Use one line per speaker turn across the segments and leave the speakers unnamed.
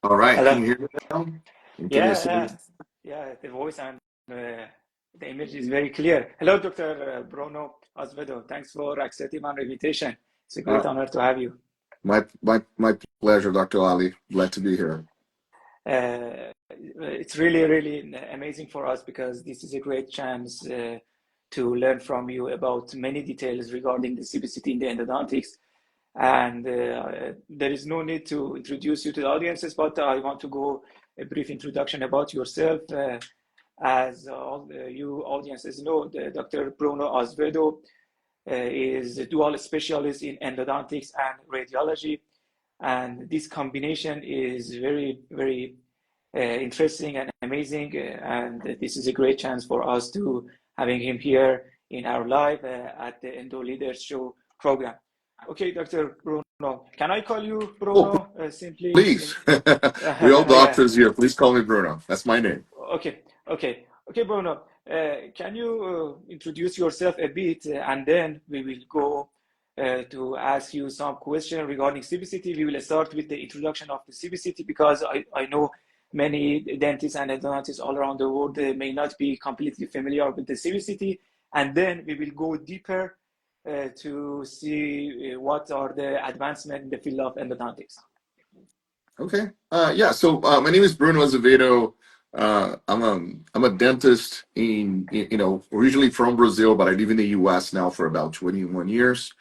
All right, can
Hello.
you hear me now? Can you
Yeah,
see me?
the voice and the image is very clear. Hello, Dr. Bruno Azevedo. Thanks for accepting my invitation. It's a great
Uh,
honor to have you.
my pleasure, Dr. Ali. Glad to be here.
It's really amazing for us because this is a great chance to learn from you about many details regarding the CBCT in the endodontics. And there is no need to introduce you to the audiences, but I want to go a brief introduction about yourself. As all you audiences know, Dr. Bruno Azevedo is a dual specialist in endodontics and radiology. And this combination is very interesting and amazing. And this is a great chance for us to having him here in our live at the Endo Leaders Show program. Okay, Dr. Bruno, can I call you
Oh,
Bruno simply?
please. We all
Yeah.
doctors here. Please call me Bruno. That's my name.
Okay, Bruno. Can you introduce yourself a bit, and then we will go to ask you some questions regarding CBCT. We will start with the introduction of the CBCT because I know many dentists and endodontists all around the world may not be completely familiar with the CBCT, and then we will go deeper to see what are the advancements in the field of endodontics.
Okay. Yeah. So my name is Bruno Azevedo. I'm a dentist originally from Brazil, but I live in the U.S. now for about 21 years.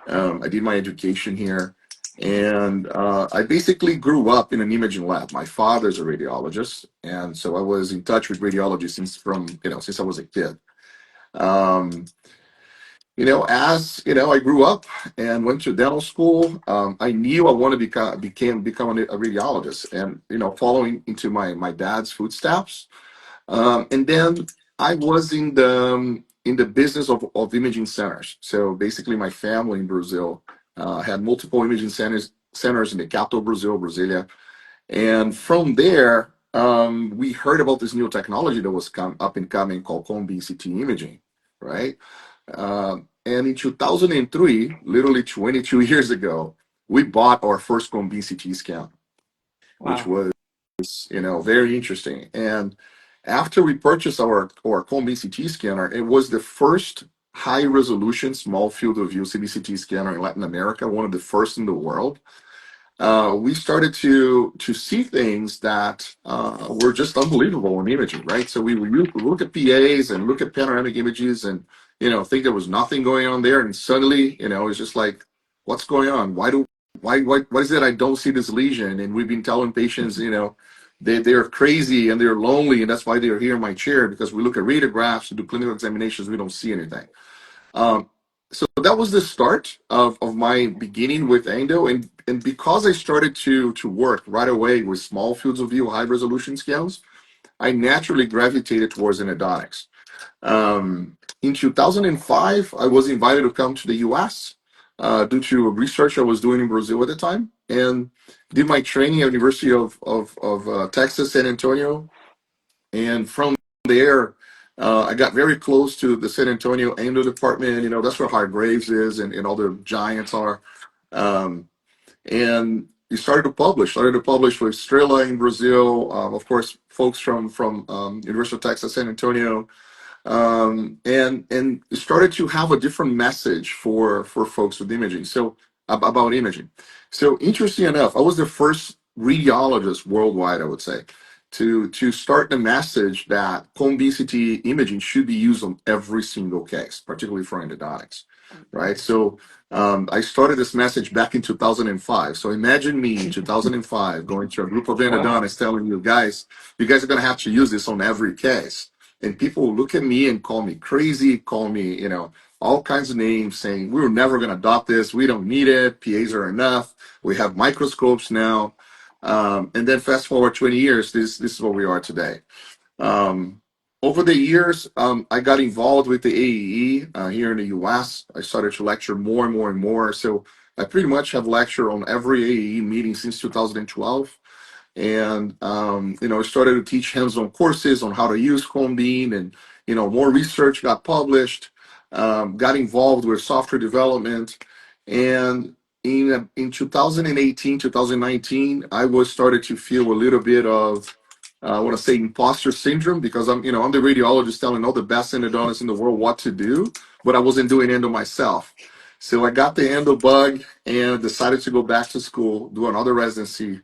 I did my education here, and I basically grew up in an imaging lab. My father's a radiologist, and so I was in touch with radiology since I was a kid. Um, as I grew up and went to dental school. I knew I wanted to become a radiologist, and following into my dad's footsteps. And then I was in the business of imaging centers. So basically, my family in Brazil had multiple imaging centers in the capital of Brazil, Brasilia. And from there, we heard about this new technology that was up and coming called CT imaging, right? And in 2003, literally 22 years ago, we bought our first CT scan, which
Wow.
was very interesting. And after we purchased our CT scanner, it was the first high resolution small field of view CBCT scanner in Latin America, one of the first in the world. We started to see things that were just unbelievable in imaging, right? So we would look at PAs and look at panoramic images and think there was nothing going on there, and suddenly it's just like, what's going on? Why is it I don't see this lesion? And we've been telling patients, they're crazy and they're lonely, and that's why they're here in my chair, because we look at radiographs and do clinical examinations, we don't see anything. Um, so that was the start of my beginning with endo, and because I started to work right away with small fields of view, high resolution scans, I naturally gravitated towards endodontics. In 2005, I was invited to come to the US due to research I was doing in Brazil at the time, and did my training at University of Texas, San Antonio. And from there, I got very close to the San Antonio endo department. That's where Hargraves is, and all the giants are. Um, and we started to publish with Estrela in Brazil, of course, folks from University of Texas, San Antonio, and started to have a different message for folks with imaging. So about imaging. So interesting enough, I was the first radiologist worldwide, I would say, to start the message that CBCT imaging should be used on every single case, particularly for endodontics, right? So I started this message back in 2005. So imagine me in 2005 going to a group of
Wow.
endodontists telling you guys are going to have to use this on every case. And people look at me and call me crazy, call me, all kinds of names, saying, we're never going to adopt this. We don't need it. PAs are enough. We have microscopes now. And then fast forward 20 years, this is where we are today. Um, Over the years, I got involved with the AEE here in the US. I started to lecture more and more and more. So I pretty much have lectured on every AEE meeting since 2012. And I started to teach hands-on courses on how to use Combine, and more research got published. Got involved with software development, and in 2018, 2019, I was started to feel a little bit of I want to say imposter syndrome because I'm the radiologist telling all the best endodontists in the world what to do, but I wasn't doing endo myself. So I got the endo bug and decided to go back to school, do another residency.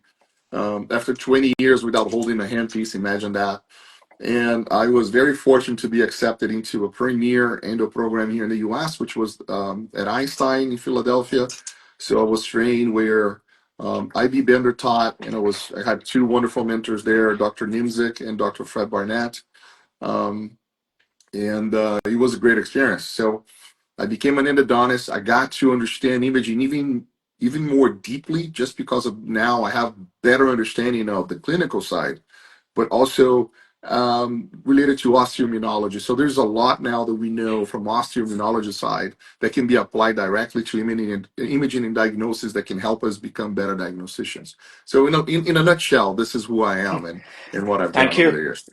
After 20 years without holding a handpiece, imagine that. And I was very fortunate to be accepted into a premier endo program here in the US, which was at Einstein in Philadelphia. So I was trained where IB Bender taught, and I had two wonderful mentors there, Dr. Nimzik and Dr. Fred Barnett. Um, and it was a great experience. So I became an endodontist. I got to understand imaging even more deeply just because of now I have better understanding of the clinical side, but also related to osteoimmunology. So there's a lot now that we know from osteoimmunology side that can be applied directly to imaging and diagnosis that can help us become better diagnosticians. So in a nutshell, this is who I am and what I've done
Thank
over
you.
the years.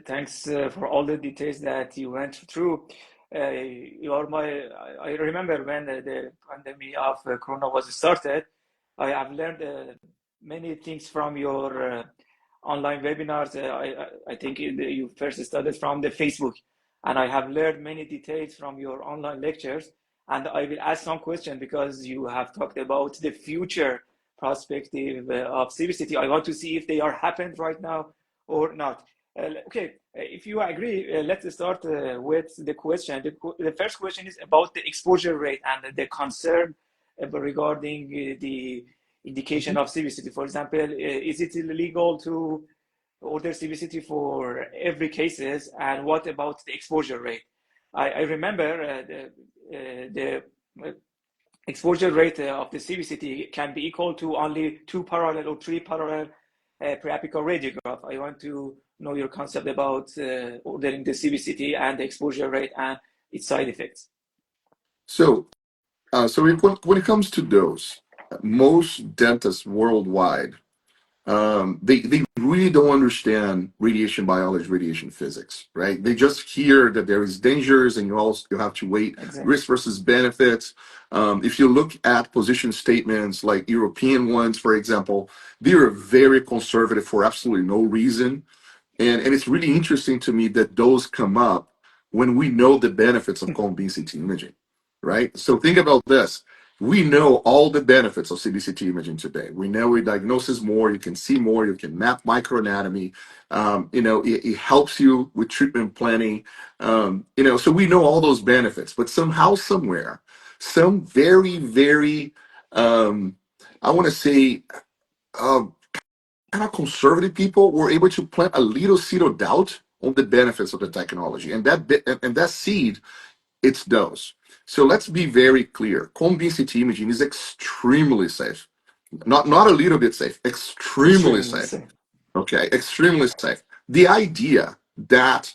Thanks for all the details that you went through. You are I remember when the pandemic of Corona was started, I have learned many things from your online webinars. I think you first started from the Facebook, and I have learned many details from your online lectures. And I will ask some questions because you have talked about the future perspective of CBCT. I want to see if they are happened right now or not. Okay, if you agree, let's start with the question. The first question is about the exposure rate and the concern regarding the indication
Mhm.
of CBCT. For example, is it illegal to order CBCT for every cases? And what about the exposure rate? I remember the exposure rate of the CBCT can be equal to only 2 parallel or 3 parallel pre-apical radiograph. I want to know your concept about ordering the CBCT and the exposure rate and its side effects.
So when it comes to dose, most dentists worldwide they really don't understand radiation biology, radiation physics, right? They just hear that there is dangers and you have to wait
Exactly.
risk versus benefits. If you look at position statements like European ones, for example, they are very conservative for absolutely no reason. And it's really interesting to me that those come up when we know the benefits of cone beam CT imaging, right? So think about this. We know all the benefits of CBCT imaging today. We know it diagnoses more, you can see more, you can map microanatomy. It helps you with treatment planning. So we know all those benefits, but somehow, somewhere, some very, very, I want to say, uh, kind of conservative people were able to plant a little seed of doubt on the benefits of the technology, and that seed, it's dose. So let's be very clear: cone beam CT imaging is extremely safe. Not a little bit safe, extremely
Extremely
safe.
safe.
Okay, extremely safe. The idea that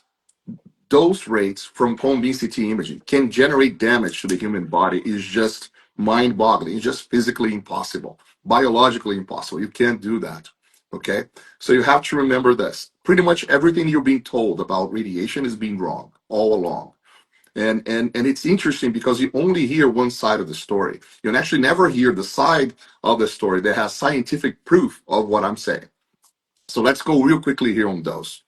dose rates from cone beam CT imaging can generate damage to the human body is just mind-boggling. It's just physically impossible, biologically impossible. You can't do that. Okay, so you have to remember this. Pretty much everything you're being told about radiation is being wrong all along. And it's interesting because you only hear one side of the story. You actually never hear the side of the story that has scientific proof of what I'm saying. So let's go real quickly here on dose.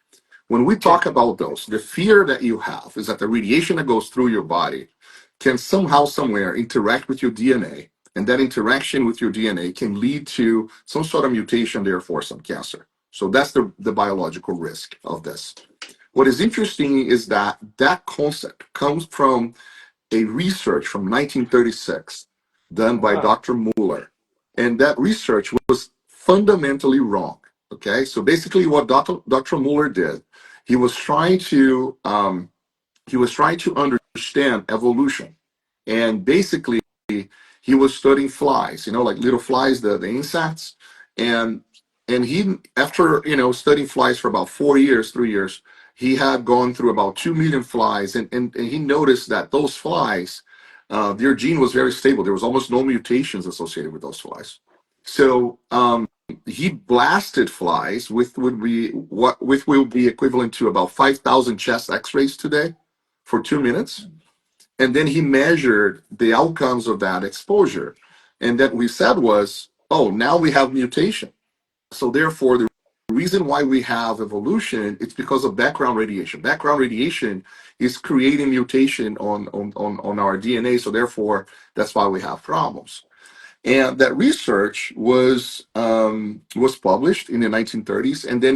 When we
Okay.
talk about those, the fear that you have is that the radiation that goes through your body can somehow, somewhere interact with your DNA. And that interaction with your DNA can lead to some sort of mutation, therefore, some cancer. So that's the biological risk of this. What is interesting is that that concept comes from a research from 1936 done by
Wow.
Dr. Mueller. And that research was fundamentally wrong. Okay, so basically, what Dr. Mueller did, he was trying to understand evolution, and basically, he was studying flies, like little flies, the insects, and he after studying flies for about 4 years, 3 years, he had gone through about 2 million flies, and he noticed that those flies, their gene was very stable. There was almost no mutations associated with those flies. So he blasted flies with will be equivalent to about 5,000 chest X-rays today for 2 minutes, and then he measured the outcomes of that exposure. And that we said was, oh, now we have mutation. So therefore, the reason why we have evolution, it's because of background radiation. Background radiation is creating mutation on our DNA. So therefore, that's why we have problems. And that research was published in the 1930s, and then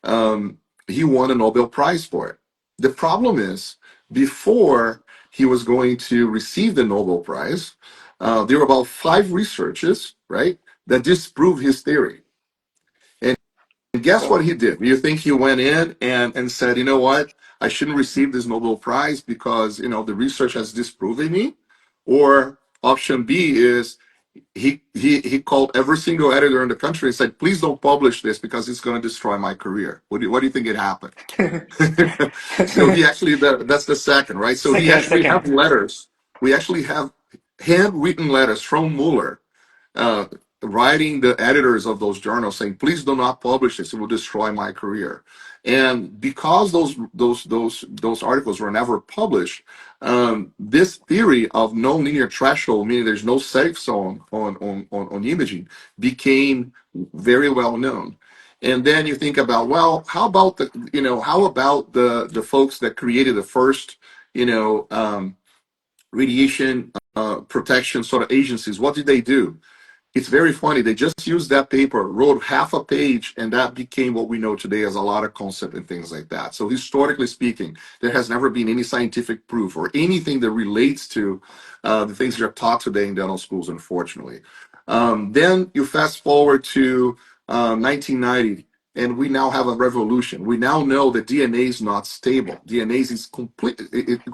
um, he won a Nobel Prize for it. The problem is, before he was going to receive the Nobel Prize, there were about five researches, right, that disproved his theory. And guess what
Wow.
he did? You think he went in and said, you know what, I shouldn't receive this Nobel Prize because the research has disproven me? Or option B is he called every single editor in the country and said, please don't publish this because it's going to destroy my career. What do you think it happened? So he actually, that's the second, right? So he actually have
Second.
letters. We actually have handwritten letters from Mueller, uh, writing the editors of those journals saying, please do not publish this, it will destroy my career. And because those articles were never published, this theory of no linear threshold, meaning there's no safe zone on imaging, became very well known. And then you think about, well, how about the folks that created the first, radiation protection sort of agencies? What did they do? It's very funny. They just used that paper, wrote half a page, and that became what we know today as a lot of concept and things like that. So historically speaking, there has never been any scientific proof or anything that relates to the things that are taught today in dental schools, unfortunately. Then you fast forward to 1990, and we now have a revolution. We now know that DNA is not stable. DNA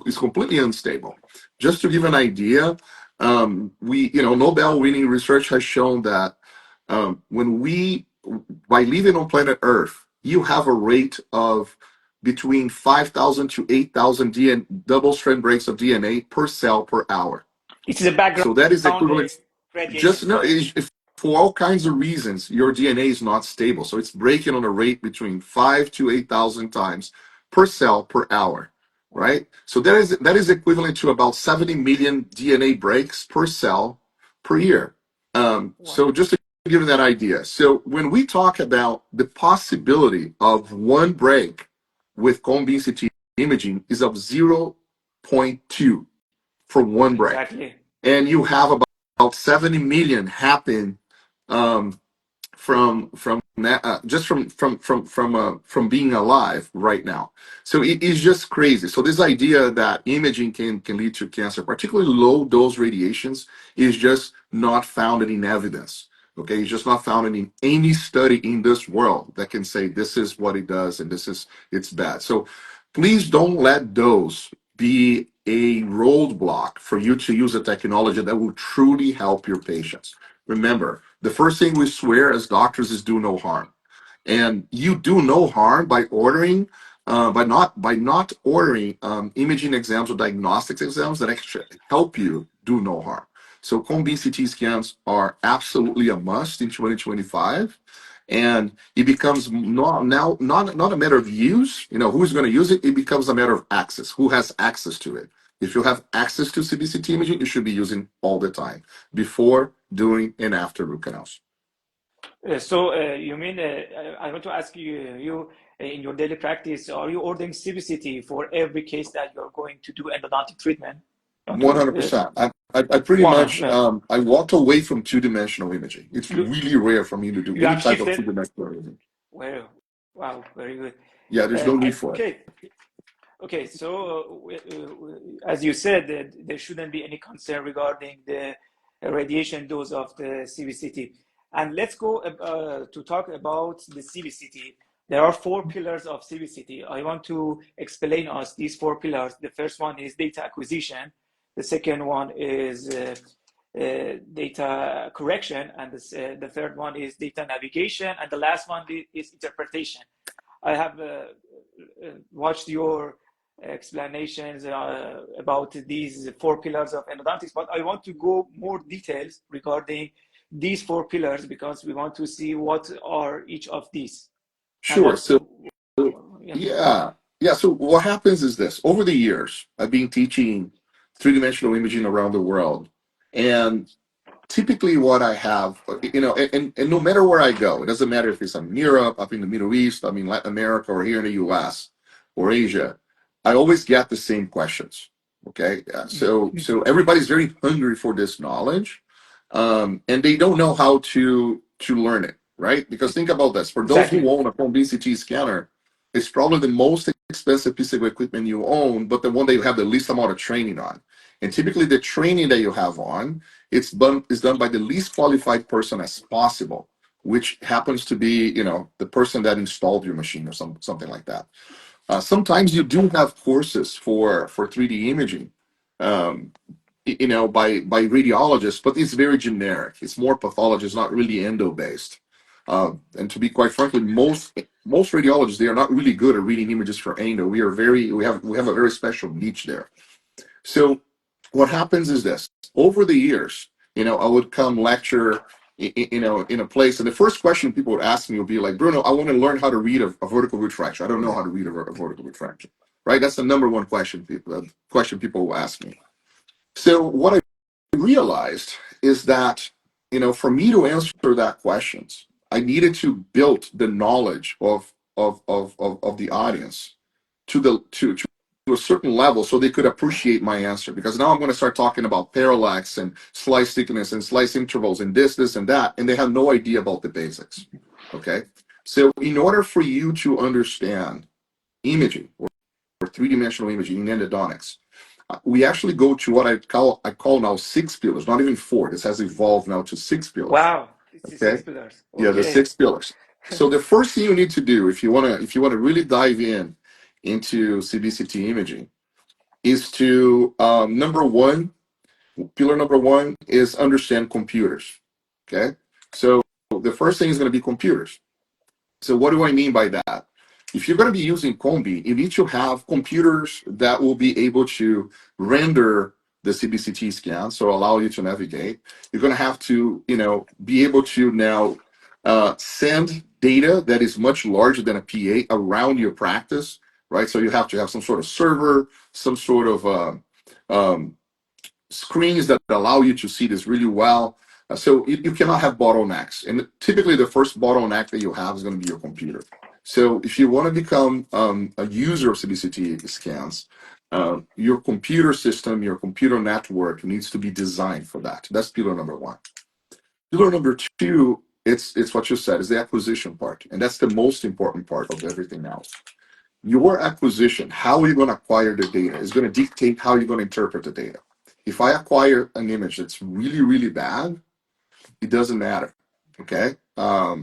is completely unstable. Just to give an idea, Nobel winning research has shown that by living on planet Earth, you have a rate of between 5,000 to 8,000 double strand breaks of DNA per cell per hour.
It's the
So
background
that is equivalent, just
radiation,
no,
correct?
if for all kinds of reasons, your DNA is not stable. So it's breaking on a rate between 5 to 8,000 times per cell per hour,
Wow.
right? So that is equivalent to about 70 million DNA breaks per cell per year. So
Wow.
just to give you that idea. So when we talk about the possibility of one break with cone beam CT imaging is of zero point 0.2 for one break,
Exactly.
and you have about 70 million happen um, from that, just from being alive right now. So it is just crazy. So this idea that imaging can lead to cancer, particularly low dose radiations, is just not founded in evidence. Okay, it's just not founded in any study in this world that can say this is what it does and it's bad. So please don't let those be a roadblock for you to use a technology that will truly help your patients. Remember, the first thing we swear as doctors is do no harm. And you do no harm by ordering, by not ordering imaging exams or diagnostics exams that actually help you do no harm. So cone beam CT scans are absolutely a must in 2025. And it becomes not a matter of use, who's going to use it. It becomes a matter of access. Who has access to it? If you have access to CBCT imaging, you should be using all the time, before, during, and after root canals.
You mean, I want to ask you in your daily practice, are you ordering CBCT for every case that you're going to do endodontic treatment? Want to,
100%. I pretty
one,
much I walked away from two-dimensional imaging. It's
you
really rare for me to do
you
any
have
type of
shifted?
two-dimensional imaging.
Well, wow, very good.
Yeah, there's no need for it.
Okay, okay. As you said, there shouldn't be any concern regarding the radiation dose of the CBCT. And let's go to talk about the CBCT. There are four pillars of CBCT. I want to explain us these four pillars. The first one is data acquisition. The second one is data correction, and the third one is data navigation, and the last one is interpretation. I have watched your explanations about these four pillars of endodontics, but I want to go more details regarding these four pillars because we want to see what are each of these and
Sure.
what,
So
yeah.
yeah, yeah. So what happens is this: over the years, I've been teaching three-dimensional imaging around the world, and typically what I have, and no matter where I go, it doesn't matter if it's in Europe, up in the Middle East, I mean Latin America, or here in the US or Asia, I always get the same questions. Okay, so everybody's very hungry for this knowledge, and they don't know how to learn it, right? Because think about this: for those who
Exactly.
own a home BCT scanner, it's probably the most expensive piece of equipment you own, but the one that you have the least amount of training on. And typically, the training that you have on is done by the least qualified person as possible, which happens to be, the person that installed your machine or something like that. Sometimes you do have courses for 3D imaging, um, by radiologists, but it's very generic. It's more pathologist, not really endo based. And to be quite frankly, most radiologists, they are not really good at reading images for endo. We have a very special niche there. So what happens is this: over the years, I would come lecture, in a place, and the first question people would ask me would be like, Bruno, I want to learn how to read a vertical retraction. I don't know how to read a vertical retraction, right? That's the number one question people will ask me. So what I realized is that, for me to answer that questions, I needed to build the knowledge of the audience to a certain level so they could appreciate my answer. Because now I'm going to start talking about parallax and slice thickness and slice intervals and this and that, and they have no idea about the basics. Okay. So in order for you to understand imaging or three-dimensional imaging in endodontics, we actually go to what I call now six pillars, not even four. This has evolved now to six pillars.
Wow, it's the six
Okay.
pillars.
Yeah, the
Okay.
six pillars. So the first thing you need to do if you want to really dive into CBCT imaging is to, pillar number one is understand computers. Okay. So the first thing is going to be computers. So what do I mean by that? If you're going to be using Combi, you need to have computers that will be able to render the CBCT scan, so allow you to navigate. You're going to have to, be able to now send data that is much larger than a PA around your practice, right? So you have to have some sort of server, some sort of um, screens that allow you to see this really well. So you cannot have bottlenecks. And typically, the first bottleneck that you have is going to be your computer. So if you want to become a user of CBCT scans, your computer system, your computer network needs to be designed for that. That's pillar number one. Pillar number two, it's what you said, is the acquisition part. And that's the most important part of everything else. Your acquisition, how you're going to acquire the data, is going to dictate how you're going to interpret the data. If I acquire an image that's really, really bad, it doesn't matter. Okay. I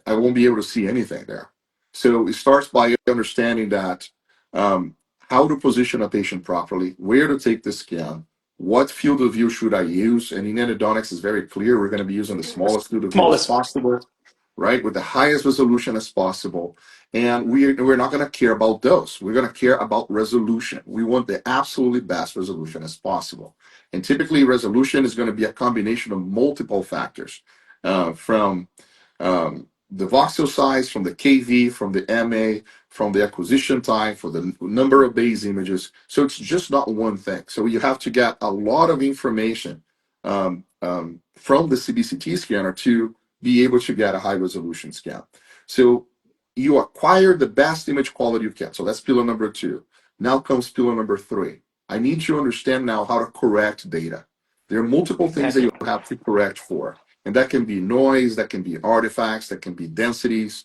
won't be able to see anything there. So it starts by understanding that, how to position a patient properly, where to take the scan, what field of view should I use. And in endodontics, is very clear. We're going to be using the smallest field of view as
Smallest.
possible, right, with the highest resolution as possible. And we're not going to care about those. We're going to care about resolution. We want the absolutely best resolution as possible. And typically, resolution is going to be a combination of multiple factors, from the voxel size, from the KV, from the MA, from the acquisition time, for the number of base images. So it's just not one thing. So you have to get a lot of information from the CBCT scanner to be able to get a high resolution scan. So you acquire the best image quality you can. So that's pillar number two. Now comes pillar number three. I need to understand now how to correct data. There are multiple things that
Exactly.
you have to correct for. And that can be noise, that can be artifacts, that can be densities.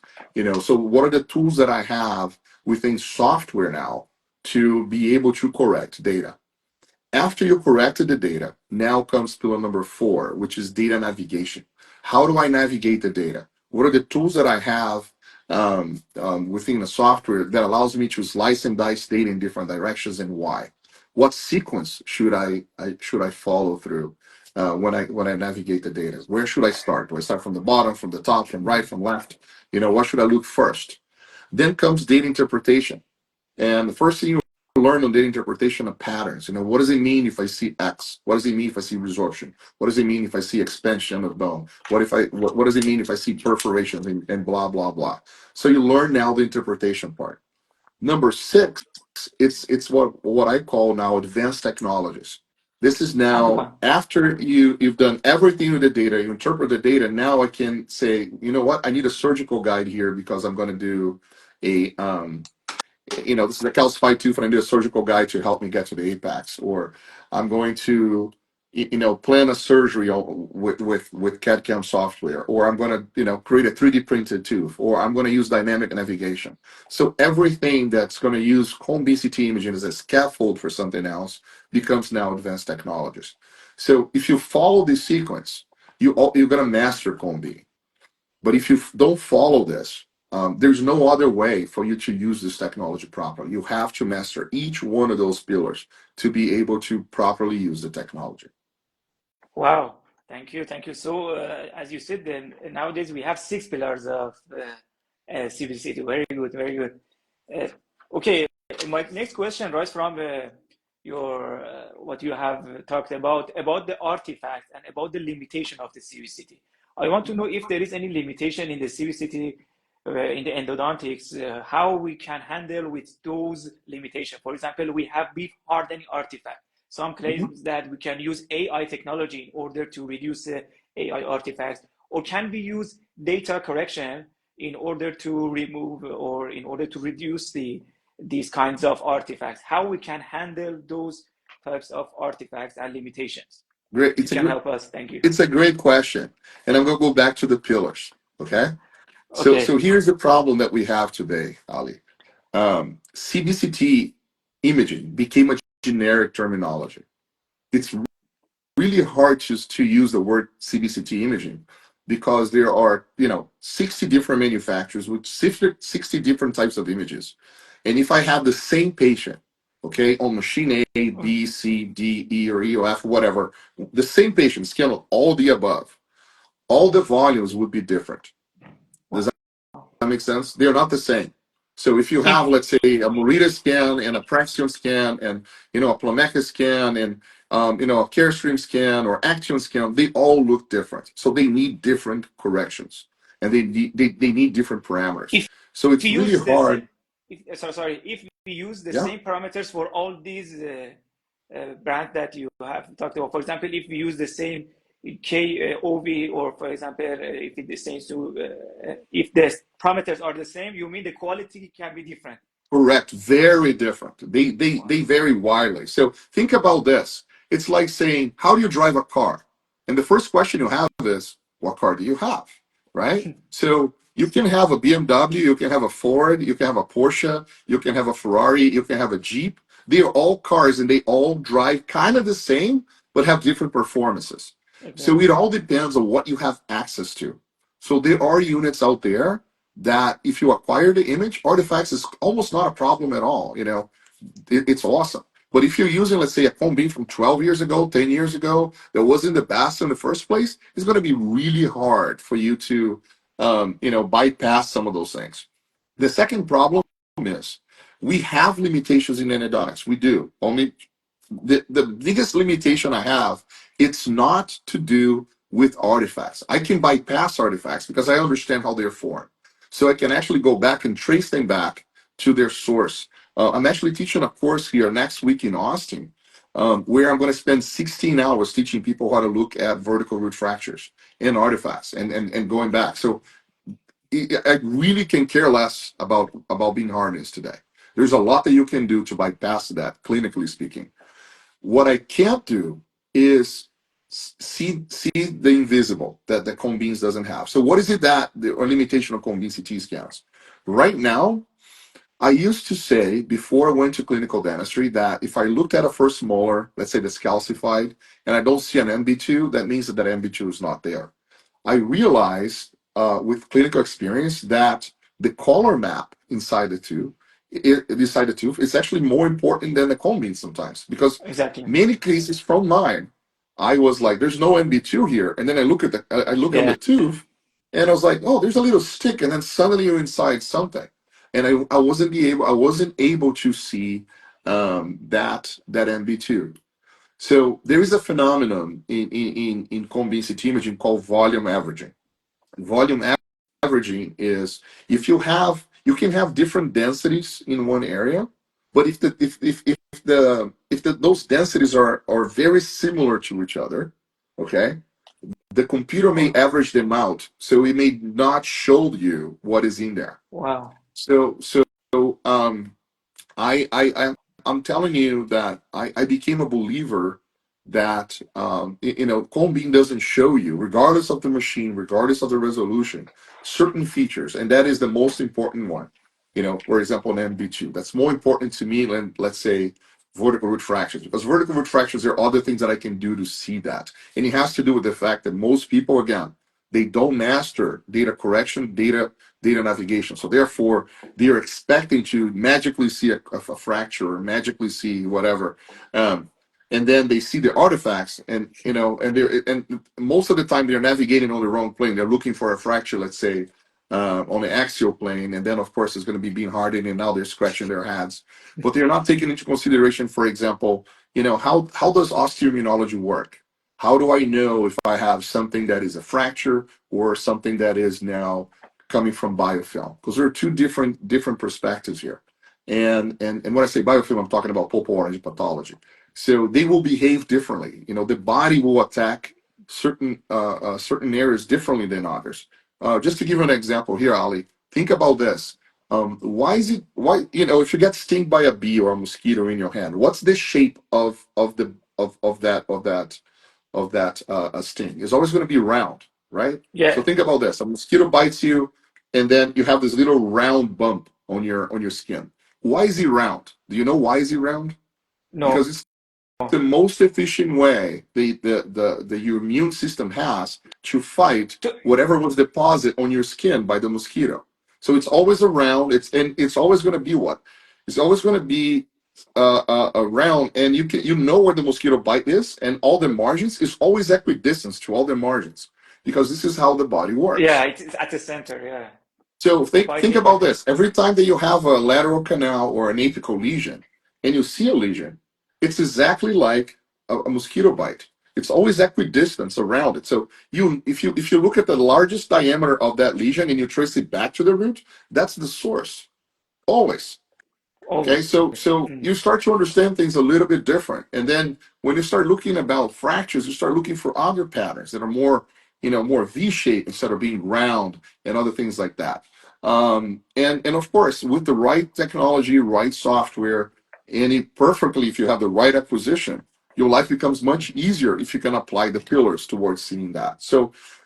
So what are the tools that I have within software now to be able to correct data? After you corrected the data, now comes pillar number four, which is data navigation. How do I navigate the data? What are the tools that I have within the software that allows me to slice and dice data in different directions, and why? What sequence should I follow through when I navigate the data? Where should I start? Do I start from the bottom, from the top, from right, from left? What should I look first? Then comes data interpretation. And the first thing you learn on data interpretation of patterns, what does it mean if I see X? What does it mean if I see resorption? What does it mean if I see expansion of bone? What does it mean if I see perforations and blah, blah, blah? So you learn now the interpretation part. Number six, it's what I call now advanced technologies. This is
I'm the
now
one.
after you've done everything with the data, you interpret the data. Now I can say, you know what, I need a surgical guide here because I'm going to do a this is a calcified tooth and I do a surgical guide to help me get to the apex, or I'm going to, plan a surgery with CAD CAM software, or I'm going to, create a 3D printed tooth, or I'm going to use dynamic navigation. So everything that's going to use home BCT imaging as a scaffold for something else becomes now advanced technologies. So if you follow this sequence, you're going to master Combi. But if you don't follow this, there's no other way for you to use this technology properly. You have to master each one of those pillars to be able to properly use the technology.
Wow, thank you, thank you. So, as you said, then nowadays we have six pillars of CBCT. Very good, very good. Uh, okay, my next question rise from your what you have talked about the artifacts and about the limitation of the CBCT. I want to know if there is any limitation in the CBCT in the endodontics, how we can handle with those limitations. For example, we have beef hardening artifact. Some
Mhm.
claims that we can use AI technology in order to reduce AI artifacts, or can we use data correction in order to remove or in order to reduce these kinds of artifacts? How we can handle those types of artifacts and limitations?
Great.
If you can help us, thank you.
It's a great question, and I'm going to go back to the pillars. Okay. So
Okay.
here's the problem that we have today, Ali. CBCT imaging became a generic terminology. It's really hard to use the word CBCT imaging because there are 60 different manufacturers with 60 different types of images. And if I have the same patient, okay, on machine A, B, C, D, E, or E, or F, whatever, the same patient, scale of all the above, all the volumes would be different. Does
Wow.
that make sense? They're not the same. So if you have,
If
let's say, a Morita scan and a Praxion scan and a Plameca scan and a Carestream scan or Action scan, they all look different. So they need different corrections and they need different parameters.
if
So it's
we
really
use this,
hard.
sorry, if we use the
Yeah,
same parameters for all these brands that you have talked about, for example, if we use the same KOV, or for example, if it the same to, if the parameters are the same, you mean the quality can be different?
correct. Very different.
Wow.
They vary widely. So think about this. It's like saying, how do you drive a car? And the first question you have is, what car do you have? Right? So you can have a BMW, you can have a Ford, you can have a Porsche, you can have a Ferrari, you can have a Jeep. They are all cars and they all drive kind of the same, but have different performances. So it
Exactly.
all depends on what you have access to. So there are units out there that if you acquire the image, artifacts is almost not a problem at all. It's awesome. But if you're using, let's say, a comb beam from 12 years ago, 10 years ago, that wasn't the best in the first place, it's going to be really hard for you to, bypass some of those things. The second problem is we have limitations in endodontics. We do. Only the biggest limitation I have, it's not to do with artifacts. I can bypass artifacts because I understand how they're formed. So I can actually go back and trace them back to their source. I'm actually teaching a course here next week in Austin, where I'm going to spend 16 hours teaching people how to look at vertical root fractures and artifacts and going back. So I really can care less about being harnessed today. There's a lot that you can do to bypass that, clinically speaking. What I can't do is see the invisible that the cone beams doesn't have. So what is it that the or limitation of cone beam CT scans? Right now, I used to say before I went to clinical dentistry that if I looked at a first molar, let's say that's calcified, and I don't see an MB2, that means that that MB2 is not there. I realized with clinical experience that the color map inside the tooth is actually more important than the cone beam sometimes because
Exactly.
many cases from mine, I was like, "There's no MB2 here," and then I look on
Yeah.
the tooth, and I was like, "Oh, there's a little stick," and then suddenly you're inside something, and I wasn't able to see that MB2. So there is a phenomenon in cone beam CT imaging called volume averaging. Volume averaging is if you can have different densities in one area, But if those densities are very similar to each other, okay, the computer may
Wow.
average them out, so it may not show you what is in there.
Wow.
So I'm telling you that I became a believer that cone beam doesn't show you, regardless of the machine, regardless of the resolution, certain features, and that is the most important one. For example, an MB2. That's more important to me than, let's say, vertical root fractures, because vertical root fractures, there are other things that I can do to see that, and it has to do with the fact that most people, again, they don't master data correction, data navigation. So therefore, they're expecting to magically see a fracture or magically see whatever, um, and then they see the artifacts, and most of the time they're navigating on the wrong plane. They're looking for a fracture, let's say, on the axial plane, and then of course it's going to be being hardened, and now they're scratching their heads, but they're not taking into consideration, for example, how does osteoimmunology work? How do I know if I have something that is a fracture or something that is now coming from biofilm? Because there are two different perspectives here. And when I say biofilm, I'm talking about pulpal orange pathology. So they will behave differently. The body will attack certain areas differently than others. Just to give you an example here, Ali, think about this. Why if you get stung by a bee or a mosquito in your hand, what's the shape of that a sting? Is always going to be round, right? So
Yeah.
think about this: a mosquito bites you, and then you have this little round bump on your skin. Why is he round? Do you know why is he round?
No.
Because it's the most efficient way the your immune system has to fight
So,
whatever was deposited on your skin by the mosquito. So it's always around. It's always going to be what? It's always going to be around, and you know where the mosquito bite is, and all the margins is always equidistant to all the margins, because this is how the body
yeah,
works.
it's at the center. Yeah.
So
The
think
biting
about
part.
this. Every time that you have a lateral canal or an apical lesion, and you see a lesion, it's exactly like a mosquito bite. It's always equidistant around it. So if you look at the largest diameter of that lesion and you trace it back to the root, that's the source. Always. Okay,
Always.
so
Mm.
you start to understand things a little bit different, and then when you start looking about fractures, you start looking for other patterns that are more V-shaped instead of being round, and other things like that. And of course, with the right technology, right software, and perfectly, if you have the right acquisition, your life becomes much easier if you can apply the pillars towards seeing that. So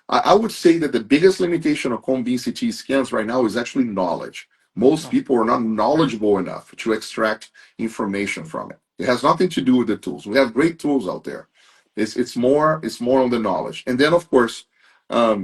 I would say that the biggest limitation of home BCT scans right now is actually knowledge. Most
No.
people are not knowledgeable enough to extract information from it. It has nothing to do with the tools. We have great tools out there. It's more on the knowledge, and then of course, um,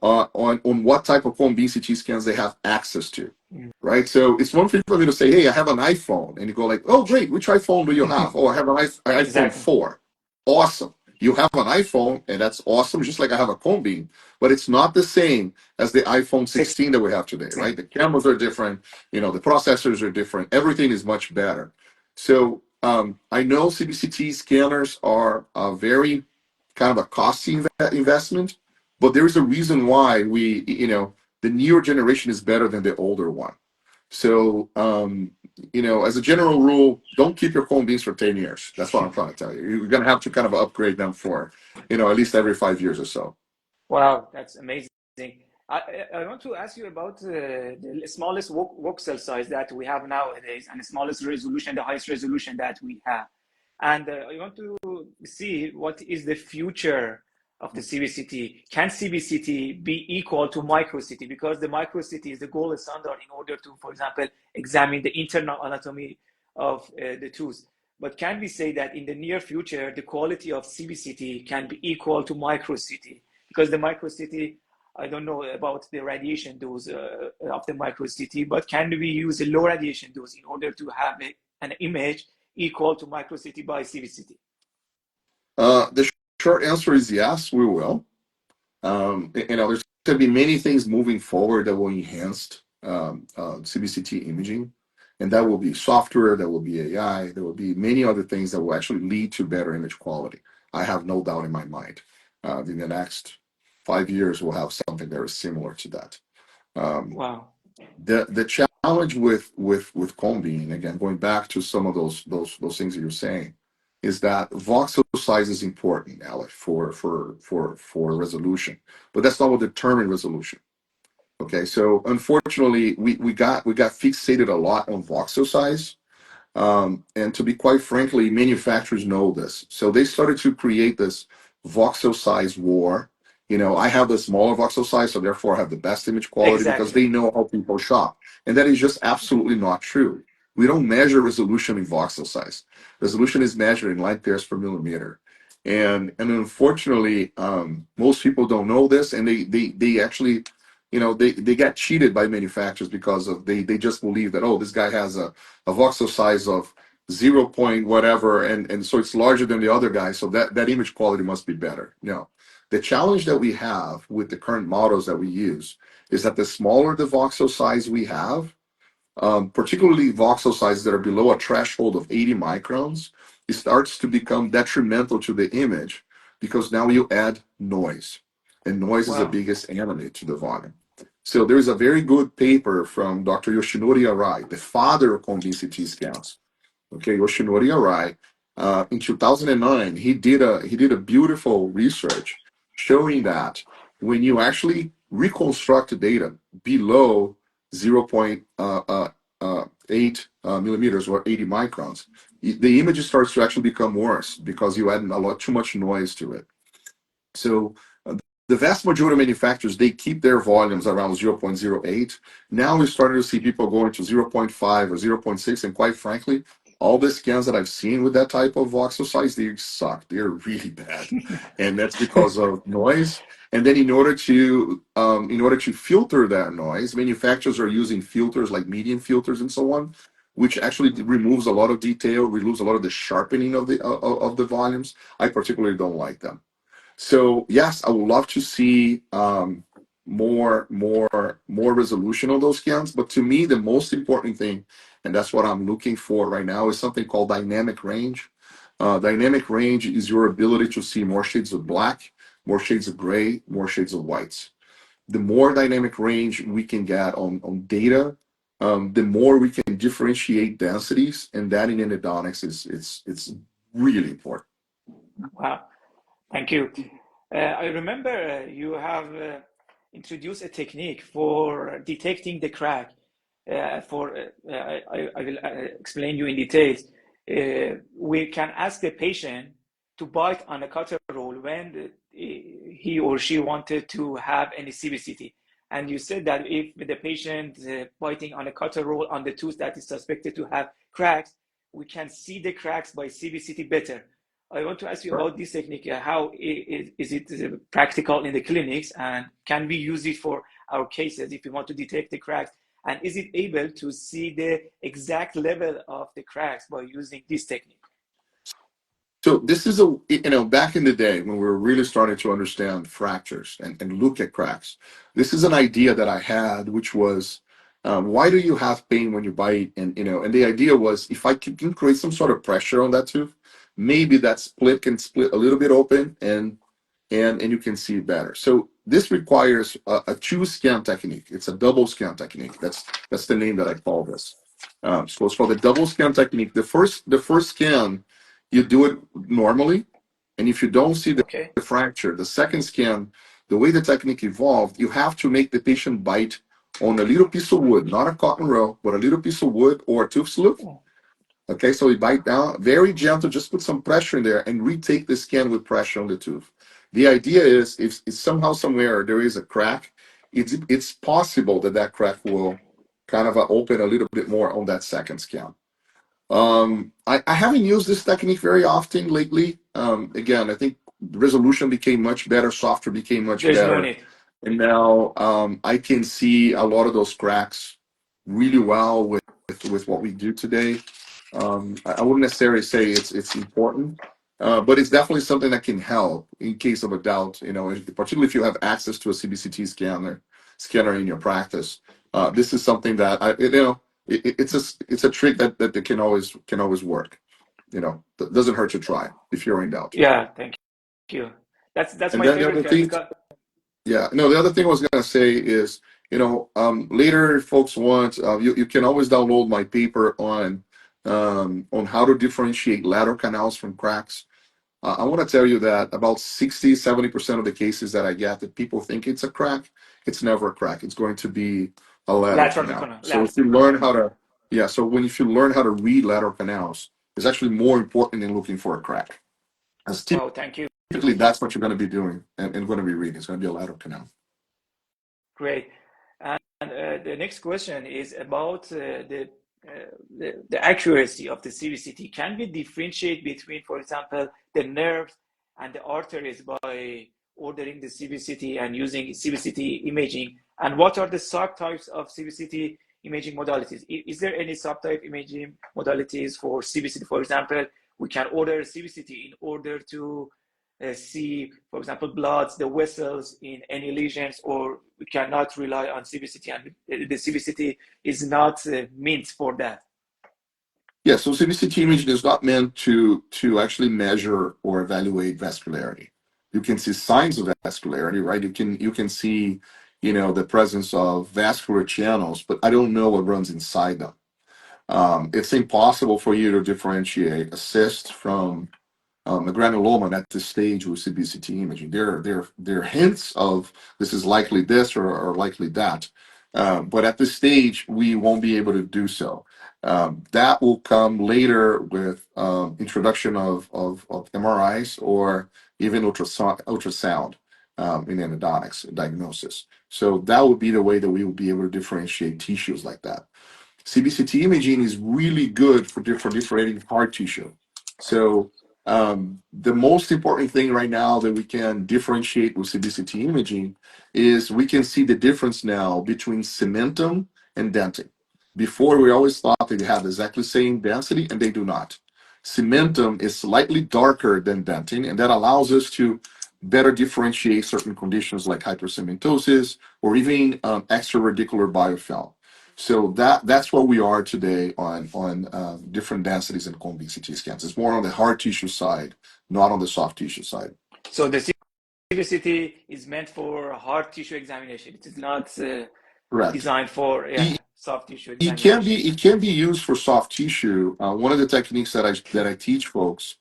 on what type of home BCT scans they have access to,
Mm.
right? So it's one thing for me to say, "Hey, I have an iPhone," and you go like, "Oh, great! Which iPhone do you have?" "Oh, I have an iPhone
Exactly.
4." Awesome. You have an iPhone, and that's awesome. Just like I have a cone beam, but it's not the same as the iPhone
Six.
16 that we have today, right? The cameras are different. The processors are different. Everything is much better. So I know CBCT scanners are a very kind of a costly investment, but there is a reason why the newer generation is better than the older one. So, as a general rule, don't keep your cone beans for 10 years. That's what I'm trying to tell you. You're going to have to kind of upgrade them for, at least every 5 years or so.
Wow, that's amazing. I want to ask you about the smallest voxel size that we have nowadays and the smallest resolution, the highest resolution that we have. And I want to see what is the future of the CBCT. Can CBCT be equal to micro-CT? Because the micro-CT is the gold standard in order to, for example, examine the internal anatomy of the tooth. But can we say that in the near future, the quality of CBCT can be equal to micro-CT? Because the micro-CT, I don't know about the radiation dose of the micro-CT, but can we use a low radiation dose in order to have an image equal to micro-CT by CBCT?
The short answer is yes, we will. There's going to be many things moving forward that will enhance CBCT imaging, and that will be software, that will be AI, there will be many other things that will actually lead to better image quality. I have no doubt in my mind. In the next 5 years, we'll have something very similar to that. Um,
Wow.
the challenge with cone beam, again, going back to some of those things that you're saying, is that voxel size is important, Alex, for resolution, but that's not what determines resolution. Okay, so unfortunately, we got fixated a lot on voxel size, and to be quite frankly, manufacturers know this. So they started to create this voxel size war. I have the smaller voxel size, so therefore I have the best image quality because
Exactly.
they know how people shop. And that is just absolutely not true. We don't measure resolution in voxel size. Resolution is measured in light pairs per millimeter. And unfortunately, most people don't know this, and they actually, they got cheated by manufacturers because of they just believe that, oh, this guy has a voxel size of 0 point whatever, and so it's larger than the other guy, so that image quality must be better. No. The challenge that we have with the current models that we use is that the smaller the voxel size we have, particularly voxel sizes that are below a threshold of 80 microns, it starts to become detrimental to the image because now you add noise, and noise is the
Wow.
biggest enemy to the volume. So there's a very good paper from Dr. Yoshinori Arai, the father of cone CT scans. Okay, Yoshinori Arai, in 2009, he did a beautiful research showing that when you actually reconstruct the data below 0.8 millimeters or 80 microns, the image starts to actually become worse because you add a lot too much noise to it. So the vast majority of manufacturers, they keep their volumes around 0.08. Now we're starting to see people going to zero point 0.5 or zero point 0.6. And quite frankly, all the scans that I've seen with that type of voxel size, they suck. They're really bad. And that's because of noise. And then in order to filter that noise, manufacturers are using filters like median filters and so on, which actually removes a lot of detail, removes a lot of the sharpening of the volumes. I particularly don't like them. So yes, I would love to see more resolution on those scans. But to me, the most important thing, and that's what I'm looking for right now, is something called dynamic range. Dynamic range is your ability to see more shades of black, more shades of gray, more shades of whites. The more dynamic range we can get on data, the more we can differentiate densities, and that in endodontics is it's really important.
Wow. Thank you. I remember you have introduced a technique for detecting the crack. I will explain you in details. We can ask the patient to bite on a cutter roll when he or she wanted to have any CBCT. And you said that if the patient biting on a cutter roll on the tooth that is suspected to have cracks, we can see the cracks by CBCT better. I want to ask you about this technique. How is it practical in the clinics, and can we use it for our cases if we want to detect the cracks? And is it able to see the exact level of the cracks by using this technique?
So this is back in the day when we were really starting to understand fractures and look at cracks. This is an idea that I had, which was, why do you have pain when you bite? And the idea was, if I can create some sort of pressure on that tooth, maybe that split can split a little bit open, and you can see it better. So this requires a two scan technique. It's a double scan technique. That's the name that I call this. So it's called the double scan technique. The first scan, you do it normally, and if you don't see
Okay.
the fracture, the second scan, the way the technique evolved, you have to make the patient bite on a little piece of wood, not a cotton row, but a little piece of wood or a tooth slough.
Oh,
Okay, so we bite down, very gentle, just put some pressure in there and retake the scan with pressure on the tooth. The idea is if somehow, somewhere there is a crack, it's possible that crack will kind of open a little bit more on that second scan. I haven't used this technique very often lately. Again, I think resolution became much better, software became much
there's no
better,
need.
and now I can see a lot of those cracks really well with what we do today. I wouldn't necessarily say it's important, but it's definitely something that can help in case of a doubt. Particularly if you have access to a CBCT scanner in your practice. This is something that it's a trick that can always work. Doesn't hurt to try if you're in doubt.
Yeah, thank you. That's
And
my
then the
favorite
other
class
thing,
because
yeah, no, the other thing I was gonna say is Later, if folks want, you can always download my paper on how to differentiate lateral canals from cracks. I want to tell you that about 60-70% of the cases that I get that people think it's a crack, it's never a crack. It's going to be a lateral
Lateral
canal.
canal.
So if you learn how to, yeah, so if you learn how to read lateral canals, it's actually more important than looking for a crack. As
Wow, thank you.
typically, that's what you're going to be doing and going to be reading. It's going to be a lateral canal.
Great. And the next question is about the accuracy of the CBCT. Can we differentiate between, for example, the nerves and the arteries by ordering the CBCT and using CBCT imaging? And what are the subtypes of CBCT imaging modalities? Is there any subtype imaging modalities for CBCT? For example, we can order CBCT in order to see, for example, bloods, the vessels in any lesions, or we cannot rely on CBCT, and the CBCT is not meant for that.
Yeah, so CBCT imaging is not meant to actually measure or evaluate vascularity. You can see signs of vascularity, right? You can see, the presence of vascular channels, but I don't know what runs inside them. It's impossible for you to differentiate a cyst from a granuloma at this stage with CBCT imaging. There are hints of this is likely this or likely that, but at this stage we won't be able to do so. That will come later with introduction of MRIs or even ultrasound in endodontics diagnosis. So that would be the way that we will be able to differentiate tissues like that. CBCT imaging is really good for differentiating hard tissue. So the most important thing right now that we can differentiate with CBCT imaging is we can see the difference now between cementum and dentin. Before, we always thought they had exactly the same density, and they do not. Cementum is slightly darker than dentin, and that allows us to better differentiate certain conditions like hypercementosis or even extraradicular biofilm. So that's where we are today on different densities in cone beam CT scans. It's more on the hard tissue side, not on the soft tissue side.
So the CBCT is meant for hard tissue examination. It is not
Correct.
designed for
It,
soft tissue
it can
examination.
be it can be used for soft tissue. One of the techniques that I teach folks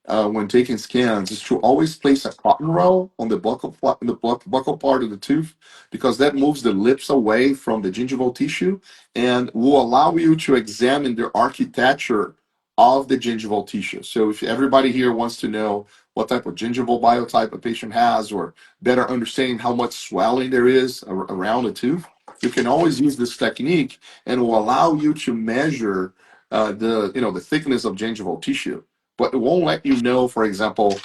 when taking scans is to always place a cotton roll on the buccal part of the tooth, because that moves the lips away from the gingival tissue and will allow you to examine the architecture of the gingival tissue. So if everybody here wants to know what type of gingival biotype a patient has, or better understanding how much swelling there is around the tooth, you can always use this technique, and will allow you to measure the thickness of gingival tissue, but it won't let you know, for example,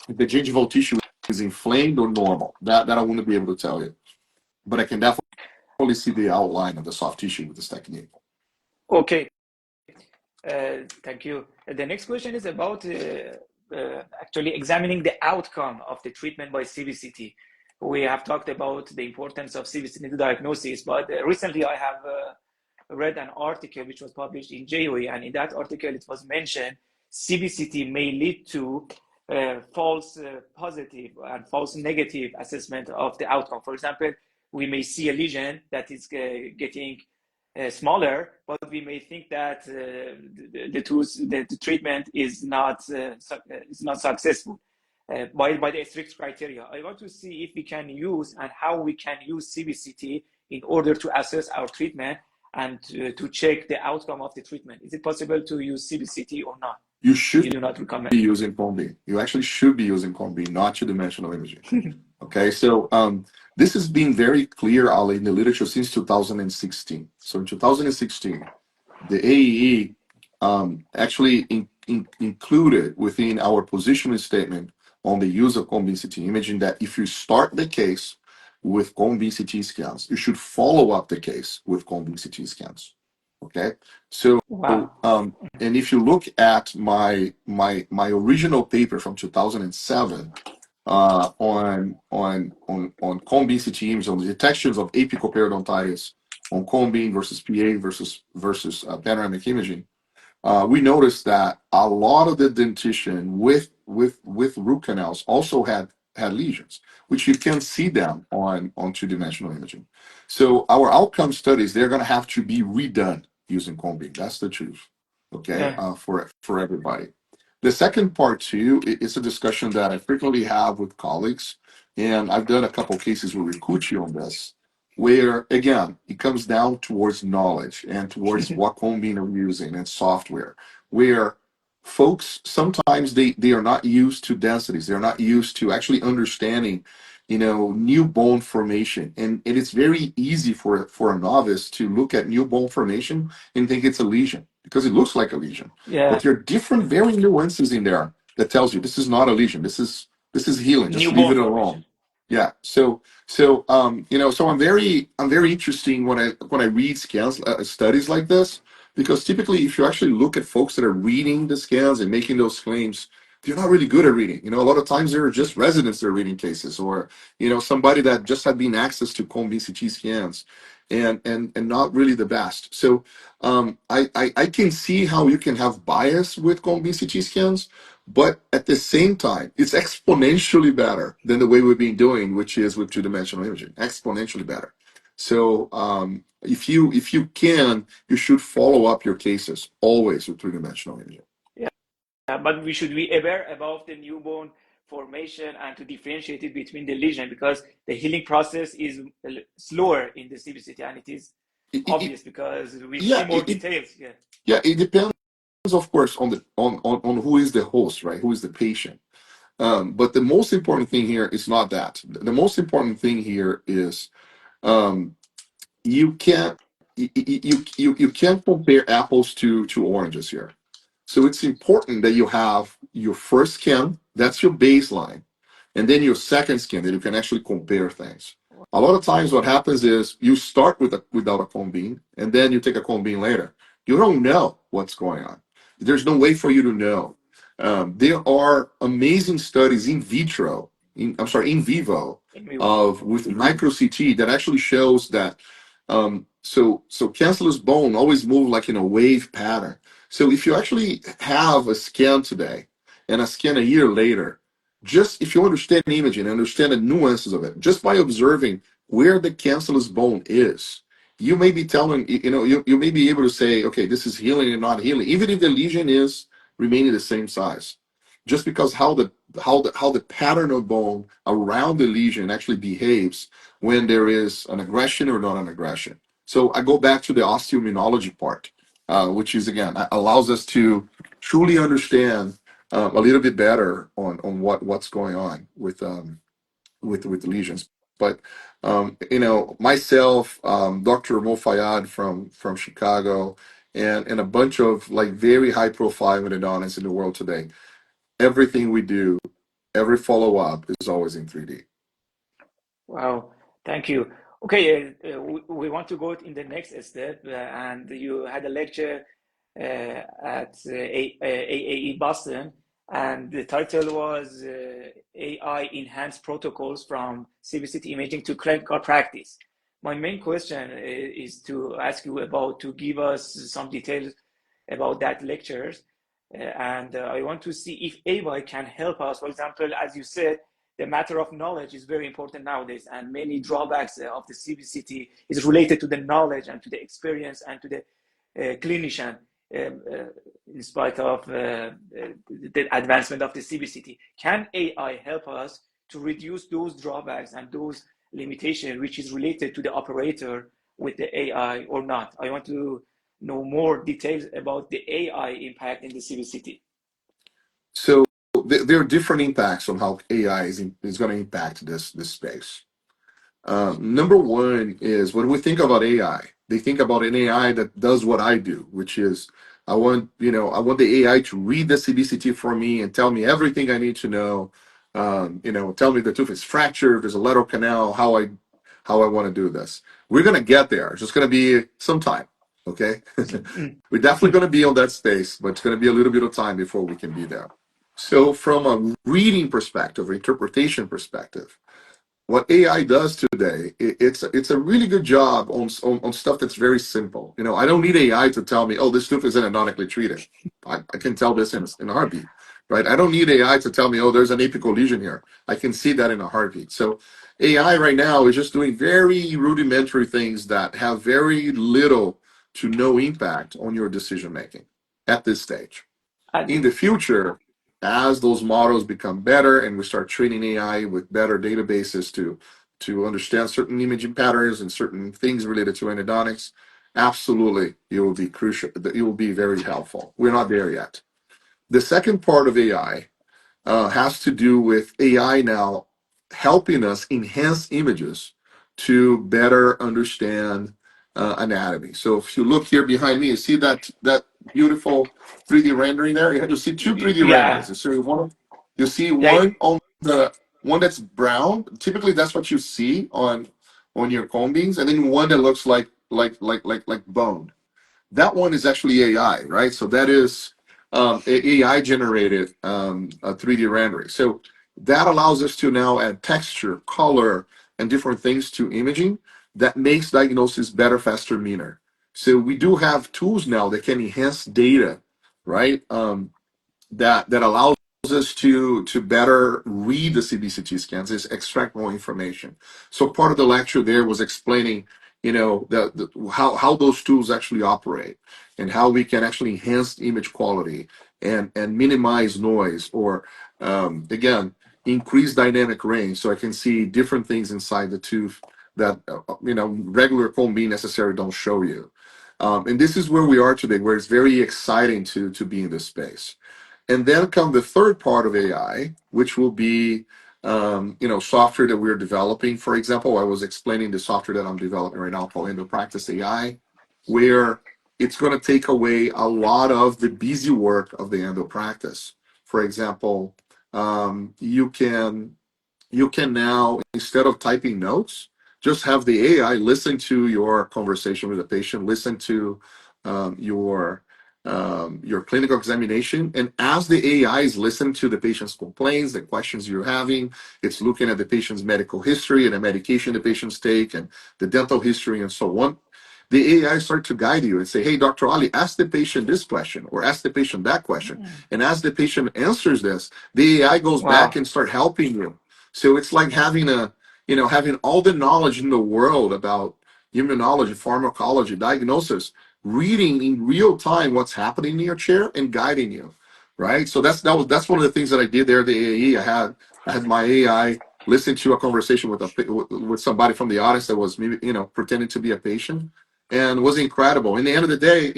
if the gingival tissue is inflamed or normal. That I wouldn't be able to tell you, but I can definitely see the outline of the soft tissue with this technique.
Okay, thank you. The next question is about actually examining the outcome of the treatment by CBCT. We have talked about the importance of CBCT diagnosis, but recently I have read an article which was published in JOE, and in that article it was mentioned CBCT may lead to false positive and false negative assessment of the outcome. For example, we may see a lesion that is getting smaller, but we may think that the treatment is not successful by the strict criteria. I want to see if we can use and how we can use CBCT in order to assess our treatment and to check the outcome of the treatment. Is it possible to use CBCT or not?
You should
You do not recommend.
be using cone beam. You actually should be using cone beam, not two-dimensional imaging. Okay, so this has been very clear, Ali, in the literature since 2016. So in 2016, the AEE actually included within our positioning statement on the use of cone beam CT imaging that if you start the case with cone beam CT scans, you should follow up the case with cone beam CT scans. Okay, so
Wow.
and if you look at my original paper from 2007 on cone beam CT imaging, on the detections of apical periodontitis on cone beam versus PA versus panoramic imaging, we noticed that a lot of the dentition with root canals also had had lesions, which you can see them on two-dimensional imaging. So our outcome studies, they're going to have to be redone using cone beam. That's the truth. Okay,
Yeah.
for everybody. The second part too is a discussion that I frequently have with colleagues, and I've done a couple cases with Rikuchi on this, where again it comes down towards knowledge and towards what cone beam are using and software, where folks sometimes they are not used to densities, they're not used to actually understanding new bone formation, and it's very easy for a novice to look at new bone formation and think it's a lesion because it looks like a lesion, but
Yeah.
there are different very nuances in there that tells you this is not a lesion, this is healing, just leave
Newborn
it
formation.
alone. Yeah, so I'm very interesting when I read scans studies like this, because typically if you actually look at folks that are reading the scans and making those claims, they're not really good at reading. A lot of times they're just residents that are reading cases, or somebody that just had been access to cone BCT scans, and not really the best. So I can see how you can have bias with cone BCT scans, but at the same time, it's exponentially better than the way we've been doing, which is with two-dimensional imaging. Exponentially better. So if you can, you should follow up your cases always with three-dimensional imaging.
But we should be aware about the newborn formation and to differentiate it between the lesion, because the healing process is slower in the CBCT, and it is
It, it, it-
obvious because we see
yeah,
more details. Yeah.
it depends, of course, on who is the host, right? Who is the patient. But the most important thing here is not that. The most important thing here is um, you can't you can't compare apples to oranges here. So it's important that you have your first scan, that's your baseline, and then your second scan that you can actually compare things. A lot of times what happens is you start without a cone beam, and then you take a cone beam later. You don't know what's going on. There's no way for you to know. There are amazing studies in vitro, in vivo,
In vivo.
of with micro CT that actually shows that so cancellous bone always move like in a wave pattern. So if you actually have a scan today and a scan a year later, just if you understand imaging and understand the nuances of it, just by observing where the cancellous bone is, you may be telling, you may be able to say, okay, this is healing and not healing, even if the lesion is remaining the same size. Just because how the pattern of bone around the lesion actually behaves when there is an aggression or not an aggression. So I go back to the osteoimmunology part, which is again allows us to truly understand a little bit better on what's going on with lesions. But myself, Dr. Mo Fayad from Chicago, and a bunch of like very high profile endodontists in the world today, everything we do, every follow up is always in 3D.
Wow, thank you. Okay, we want to go in the next step, and you had a lecture at AAE Boston, and the title was AI Enhanced Protocols from CBCT Imaging to Clinical Practice. My main question is to ask you about to give us some details about that lectures, and I want to see if AI can help us. For example, as you said, the matter of knowledge is very important nowadays, and many drawbacks of the CBCT is related to the knowledge and to the experience and to the clinician, in spite of the advancement of the CBCT. Can AI help us to reduce those drawbacks and those limitations, which is related to the operator with the AI or not? I want to know more details about the AI impact in the CBCT.
So there are different impacts on how AI is going to impact this space. Number one is when we think about AI, they think about an AI that does what I do, which is I want the AI to read the CBCT for me and tell me everything I need to know. Tell me the tooth is fractured, there's a lateral canal, how I want to do this. We're gonna get there. It's just gonna be some time. Okay,
Mm.
we're definitely gonna be on that space, but it's gonna be a little bit of time before we can be there. So from a reading perspective, or interpretation perspective, what AI does today, it's a really good job on stuff that's very simple. I don't need AI to tell me, oh, this tooth is endodontically treated. I can tell this in a heartbeat. right? I don't need AI to tell me, oh, there's an apical lesion here. I can see that in a heartbeat. So AI right now is just doing very rudimentary things that have very little to no impact on your decision making at this stage. In
And
the future, as those models become better and we start training AI with better databases to understand certain imaging patterns and certain things related to endodontics, absolutely, it will be crucial. It will be very helpful. We're not there yet. The second part of AI has to do with AI now helping us enhance images to better understand anatomy. So if you look here behind me, you see that beautiful 3D rendering there. You see two 3D
yeah,
renderings. So you see
yeah,
one on the one that's brown. Typically, that's what you see on your cone beams, and then one that looks like bone. That one is actually AI, right? So that is AI generated 3D rendering. So that allows us to now add texture, color, and different things to imaging that makes diagnosis better, faster, meaner. So we do have tools now that can enhance data, right? That allows us to better read the CBCT scans, is extract more information. So part of the lecture there was explaining, how those tools actually operate and how we can actually enhance image quality and minimize noise or again increase dynamic range so I can see different things inside the tooth that regular comb being necessary don't show you. And this is where we are today, where it's very exciting to be in this space. And then come the third part of AI, which will be software that we're developing. For example, I was explaining the software that I'm developing right now called EndoPractice AI, where it's going to take away a lot of the busy work of the endo practice. For example, you can now, instead of typing notes, just have the AI listen to your conversation with the patient, listen to your clinical examination, and as the AI is listening to the patient's complaints, the questions you're having, it's looking at the patient's medical history and the medication the patients take, and the dental history, and so on. The AI start to guide you and say, "Hey, Dr. Ali, ask the patient this question or ask the patient that question." And as the patient answers this, the AI goes back
wow,
and start helping you. So it's like having all the knowledge in the world about immunology, pharmacology, diagnosis, reading in real time what's happening in your chair and guiding you, right? So that's one of the things that I did there at the AAE. I had my AI listen to a conversation with somebody from the audience that was maybe pretending to be a patient, and it was incredible. In the end of the day,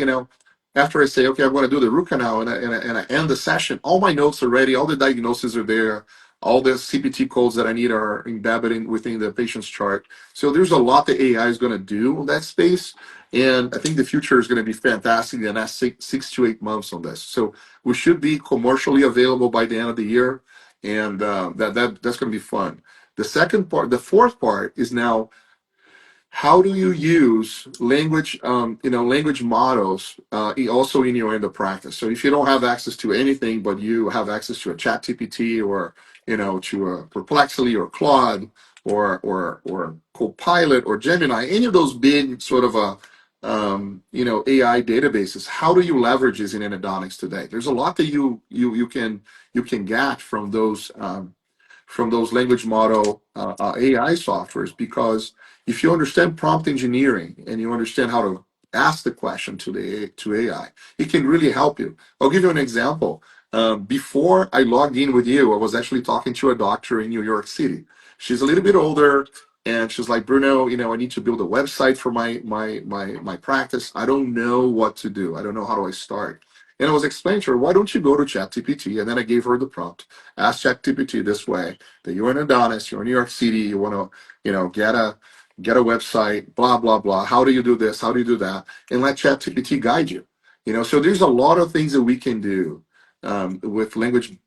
after I say, okay, I'm going to do the root canal and I end the session, all my notes are ready, all the diagnoses are there, all the CPT codes that I need are embedded within the patient's chart. So there's a lot that AI is going to do in that space. And I think the future is going to be fantastic in the next 6 to 8 months on this. So we should be commercially available by the end of the year. And that's going to be fun. The fourth part is now how do you use language models also in your end of practice? So if you don't have access to anything, but you have access to a chat GPT or, to a Perplexity or Claude or Copilot or Gemini, any of those big sort of AI databases, how do you leverage this in endodontics today? There's a lot that you can get from those language model AI softwares, because if you understand prompt engineering and you understand how to ask the question to AI, it can really help you. I'll give you an example. Before I logged in with you, I was actually talking to a doctor in New York City. She's a little bit older, and she's like, Bruno, I need to build a website for my practice. I don't know what to do. I don't know how do I start. And I was explaining to her, why don't you go to ChatGPT? And then I gave her the prompt. Ask ChatGPT this way: that you're an endodontist, you're in New York City, you want to, get a website, blah blah blah. How do you do this? How do you do that? And let ChatGPT guide you. So there's a lot of things that we can do with language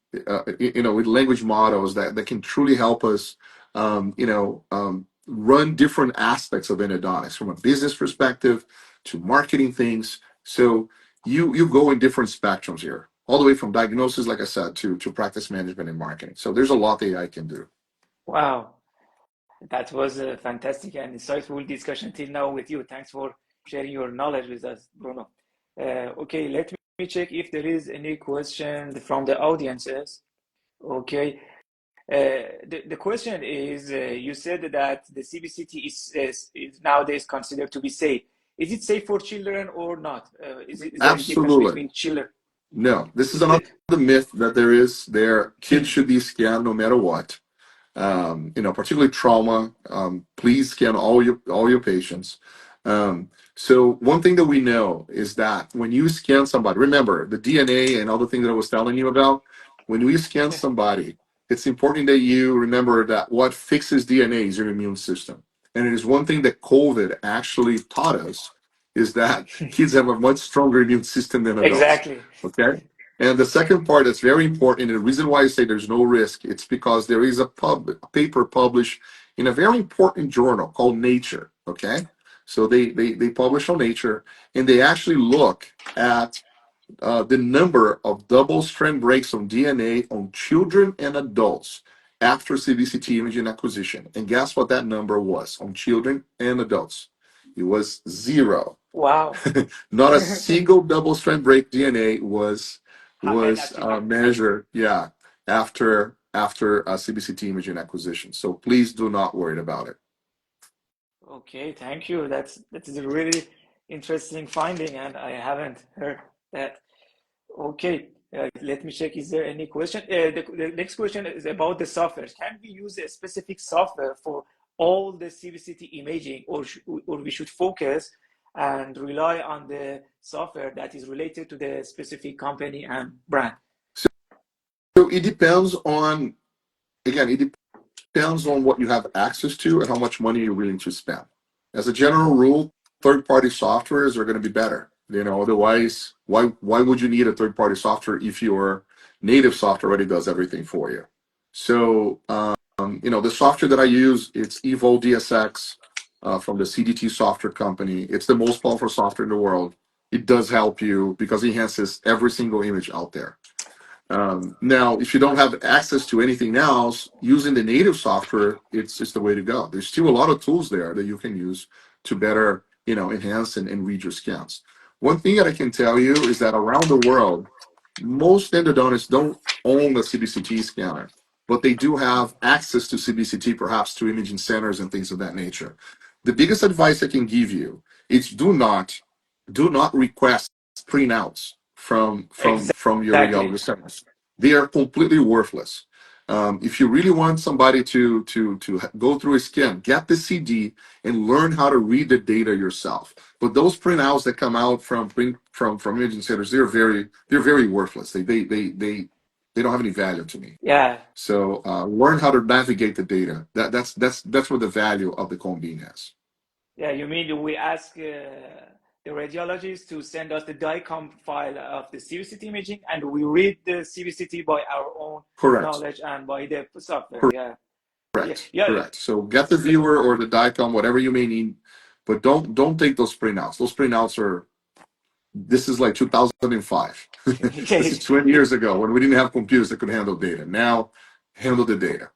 models that can truly help us, run different aspects of endodontics from a business perspective to marketing things. So you go in different spectrums here, all the way from diagnosis, like I said, to practice management and marketing. So there's a lot that AI can do.
wow. That was a fantastic and insightful discussion till now with you. Thanks for sharing your knowledge with us, Bruno. Okay, let me check if there is any question from the audiences. Okay. The question is, you said that the CBCT is nowadays considered to be safe. Is it safe for children or not? Is there a difference
Absolutely.
between children?
No, this is
Is
another
it?
myth that there is. There, kids should be scanned no matter what. Particularly trauma. Please scan all your patients. So one thing that we know is that when you scan somebody, remember the DNA and all the things that I was telling you about. When we scan somebody, it's important that you remember that what fixes DNA is your immune system. And it is one thing that COVID actually taught us is that kids have a much stronger immune system than adults.
Exactly.
Okay. And the second part that's very important, and the reason why I say there's no risk, it's because there is a paper published in a very important journal called Nature. Okay, so they publish on Nature, and they actually look at the number of double strand breaks on DNA on children and adults after CBCT imaging acquisition. And guess what that number was on children and adults? It was zero.
Wow.
Not a single double strand break DNA was
Happened
was
at children.
measured, yeah, after CBCT imaging acquisition. So please do not worry about it.
Okay, thank you. That's a really interesting finding, and I haven't heard that. Okay, let me check. Is there any question? The next question is about the software. Can we use a specific software for all the CBCT imaging, or we should focus and rely on the software that is related to the specific company and brand?
So it depends on, again, it depends on what you have access to and how much money you're willing to spend. As a general rule, third-party softwares are going to be better. Otherwise, why would you need a third-party software if your native software already does everything for you? So, the software that I use, it's Evo DSX from the CDT software company. It's the most powerful software in the world. It does help you because it enhances every single image out there. Now, if you don't have access to anything else, using the native software, it's just the way to go. There's still a lot of tools there that you can use to better, enhance and read your scans. One thing that I can tell you is that around the world, most endodontists don't own a CBCT scanner, but they do have access to CBCT, perhaps to imaging centers and things of that nature. The biggest advice I can give you is do not request printouts from your
Exactly.
radiology centers. They are completely worthless. If you really want somebody to go through a scan, get the CD and learn how to read the data yourself. But those printouts that come out from imaging centers, they're very worthless. They don't have any value to me.
Yeah.
So learn how to navigate the data. That's what the value of the cone beam is.
Yeah, you mean we ask the radiologist to send us the DICOM file of the CBCT imaging, and we read the CBCT by our own
Correct.
knowledge and by the software. Yeah, yeah,
Correct.
yeah,
Correct. So get the viewer or the DICOM, whatever you may need, but don't take those printouts. Those printouts are. This is like 2005. This is 20
yeah.
years ago when we didn't have computers that could handle data. Now, handle the data.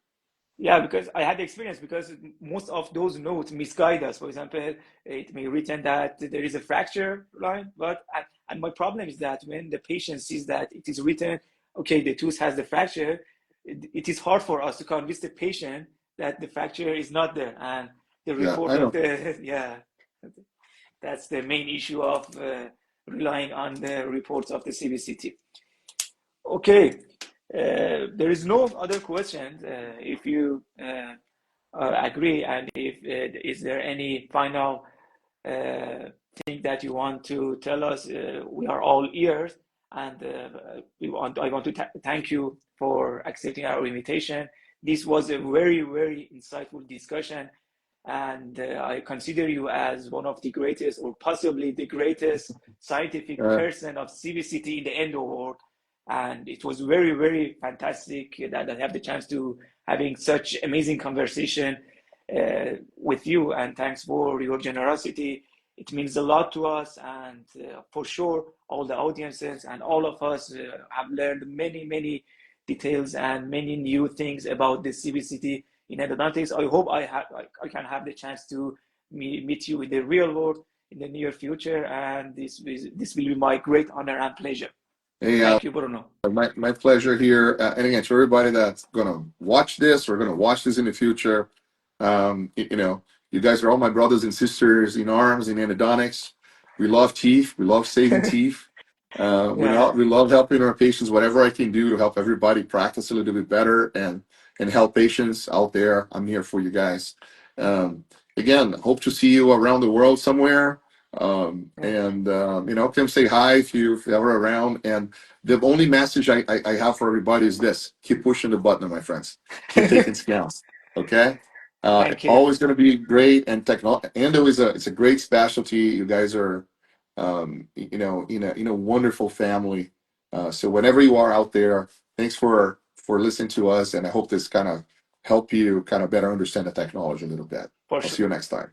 Yeah, because I had the experience because most of those notes misguide us. For example, it may written that there is a fracture line, but and my problem is that when the patient sees that it is written, okay, the tooth has the fracture, it is hard for us to convince the patient that the fracture is not there, and the
Yeah,
report
I
of
know.
the yeah, that's the main issue of relying on the reports of the CBCT. Okay, there is no other questions. If you agree, and if is there any final uh, thing that you want to tell us, we are all ears, and I want to thank you for accepting our invitation. This was a very, very insightful discussion, and I consider you as one of the greatest, or possibly the greatest scientific
Uh,
person of CBCT in the endo world. And it was very, very fantastic that I have the chance to having such amazing conversation with you. And thanks for your generosity. It means a lot to us, and for sure, all the audiences and all of us have learned many, many details and many new things about the CBCT in endodontics. I hope I can have the chance to meet you in the real world in the near future, and this will be my great honor and pleasure.
Hey,
Thank you, Bruno.
my pleasure here. And again, to everybody that's gonna watch this or gonna watch this in the future, you know, you guys are all my brothers and sisters in arms in endodontics. We love teeth. We love saving teeth.
Yeah,
We love helping our patients. Whatever I can do to help everybody practice a little bit better and help patients out there, I'm here for you guys. Um, Again, hope to see you around the world somewhere.
yeah.
You know, come say hi if you're ever around. And the only message I have for everybody is this: keep pushing the button, my friends. Keep taking scans. Okay.
Thank you.
Always going to be great, and endo is it's a great specialty. You guys are, you know, in a wonderful family. So whenever you are out there, thanks for listening to us, and I hope this kind of help you kind of better understand the technology a little bit.
For
I'll
sure.
see you next time.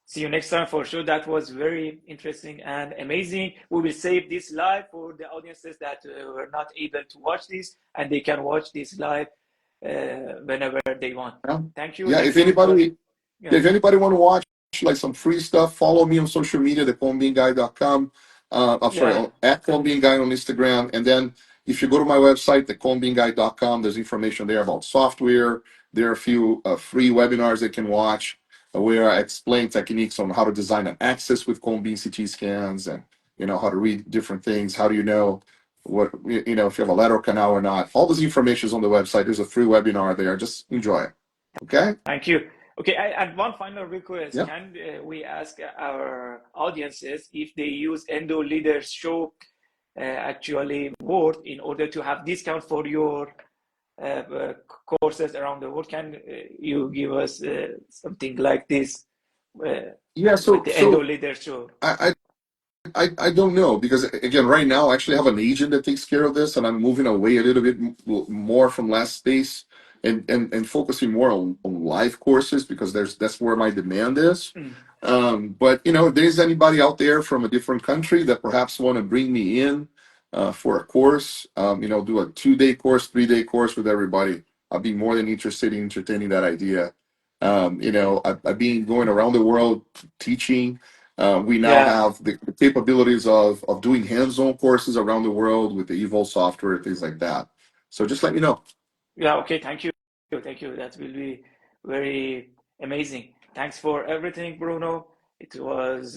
See you next time for sure. That was very interesting and amazing. We will save this live for the audiences that were not able to watch this, and they can watch this live whenever they want.
Yeah.
Thank you.
Yeah.
Thank you. It was, yeah,
If anybody want to watch like some free stuff, follow me on social media, theconebeanguy.com. I'm sorry,
yeah,
at conebeanguy on Instagram. And then if you go to my website, theconebeanguy.com, there's information there about software. There are a few free webinars they can watch where I explain techniques on how to design an access with cone beam CT scans, and you know how to read different things. How do you know what you know if you have a lateral canal or not? All this information is on the website. There's a free webinar there. Just enjoy it. Okay?
thank you. Okay, and one final request.
Yep.
Can we ask our audiences if they use Endo Leaders Show actually word in order to have discount for your courses around the world? Can you give us something like this
Yeah.
with the Endo Leaders Show?
I, I don't know because again, right now I actually have an agent that takes care of this, and I'm moving away a little bit more from last space and focusing more on live courses because that's where my demand is.
Mm.
But you know, if there's anybody out there from a different country that perhaps want to bring me in for a course, you know, do a 2-day course, 3-day course with everybody, I'd be more than interested in entertaining that idea. You know, I've been going around the world teaching. We now
Yeah,
have the capabilities of doing hands-on courses around the world with the Evolve software, things like that. So just let me know.
yeah, okay, thank you. Thank you. That will be very amazing. Thanks for everything, Bruno. It was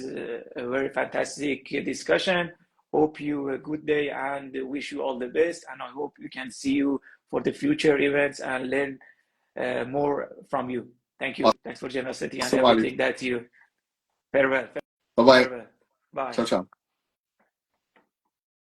a very fantastic discussion. Hope you a good day and wish you all the best. And I hope we can see you for the future events and learn more from you. Thank you. Thanks for generosity and
Awesome, Ali.
everything that you. Farewell.
Bye bye.
Farewell. Bye.
Ciao, ciao.